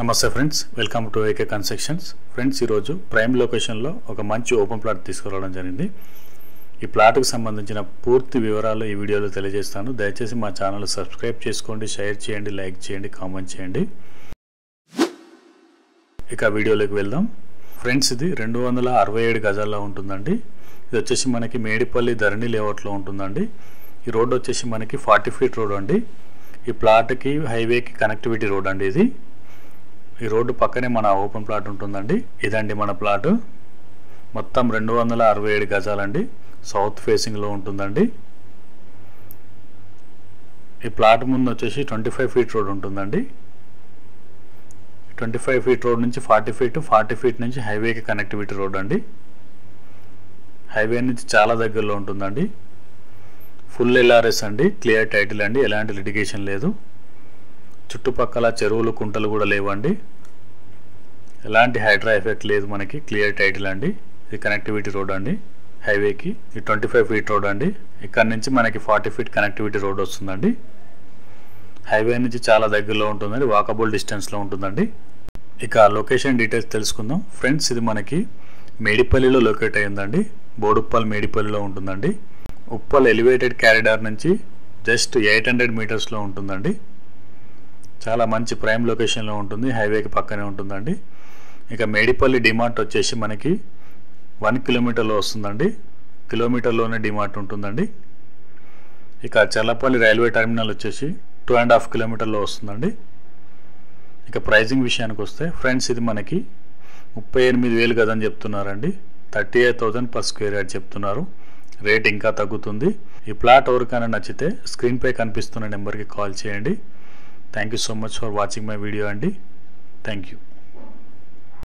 నమస్తే friends, welcome to AK constructions. Friends, ఈరోజు prime లొకేషన్లో ఒక మంచి ఓపెన్ ప్లాట్ తీసుకురావడం జరిగింది. ఈ ప్లాట్కు సంబంధించిన పూర్తి వివరాలు ఈ వీడియోలో తెలియజేస్తాను. దయచేసి మా ఛానల్ సబ్స్క్రైబ్ చేసుకోండి, షేర్ చేయండి, లైక్ చేయండి, కామెంట్ చేయండి. ఇక వీడియోలోకి వెళ్దాం. ఫ్రెండ్స్, ఇది 267 గజాల్లో ఉంటుందండి. ఇది వచ్చేసి మనకి మేడిపల్లి ధరణి లేఅవుట్లో ఉంటుందండి. ఈ రోడ్ వచ్చేసి మనకి 40 ఫీట్ రోడ్ అండి. ఈ ప్లాట్కి హైవేకి కనెక్టివిటీ రోడ్ అండి. ఇది ఈ రోడ్డు పక్కనే మన ఓపెన్ ప్లాట్ ఉంటుందండి. ఇదండి మన ప్లాట్. మొత్తం 267 గజాలండి. సౌత్ ఫేసింగ్లో ఉంటుందండి. ఈ ప్లాట్ ముందు వచ్చేసి 25 ఫీట్ రోడ్ ఉంటుందండి. 25 ఫీట్ రోడ్ నుంచి 40 ఫీట్, 40 ఫీట్ నుంచి హైవేకి కనెక్టివిటీ రోడ్ అండి. హైవే నుంచి చాలా దగ్గరలో ఉంటుందండి. ఫుల్ LRS అండి, క్లియర్ టైటిల్ అండి, ఎలాంటి లిటిగేషన్ లేదు. చుట్టుపక్కల చెరువులు, కుంటలు కూడా లేవండి. ఎలాంటి హైడ్రా ఎఫెక్ట్ లేదు మనకి. క్లియర్ టైటిల్ అండి. ఇది కనెక్టివిటీ రోడ్ అండి హైవేకి. ఇది 25 ఫీట్ రోడ్ అండి. ఇక్కడ నుంచి మనకి 40 ఫీట్ కనెక్టివిటీ రోడ్ వస్తుందండి. హైవే నుంచి చాలా దగ్గరలో ఉంటుందండి, వాకబుల్ డిస్టెన్స్లో ఉంటుందండి. ఇక లొకేషన్ డీటెయిల్స్ తెలుసుకుందాం. ఫ్రెండ్స్, ఇది మనకి మేడిపల్లిలో లొకేట్ అయ్యిందండి. బోడుప్పల్ మేడిపల్లిలో ఉంటుందండి. ఉప్పల్ ఎలివేటెడ్ క్యారిడార్ నుంచి జస్ట్ 800 మీటర్స్లో ఉంటుందండి. చాలా మంచి ప్రైమ్ లొకేషన్లో ఉంటుంది. హైవేకి పక్కనే ఉంటుందండి. ఇక మేడిపల్లి డిమార్ట్ వచ్చేసి మనకి 1 కిలోమీటర్లో వస్తుందండి. కిలోమీటర్లోనే డిమార్ట్ ఉంటుందండి. ఇక చల్లపల్లి రైల్వే టర్మినల్ వచ్చేసి 2.5 కిలోమీటర్లో వస్తుందండి. ఇక ప్రైజింగ్ విషయానికి వస్తే ఫ్రెండ్స్, ఇది మనకి 38,000 గదని చెప్తున్నారండి. 38,000 పర్ స్క్వేర్ యార్డ్ చెప్తున్నారు. రేట్ ఇంకా తగ్గుతుంది. ఈ ప్లాట్ ఎవరికైనా నచ్చితే స్క్రీన్పై కనిపిస్తున్న నెంబర్కి కాల్ చేయండి. Thank you so much for watching my video అండి. Thank you.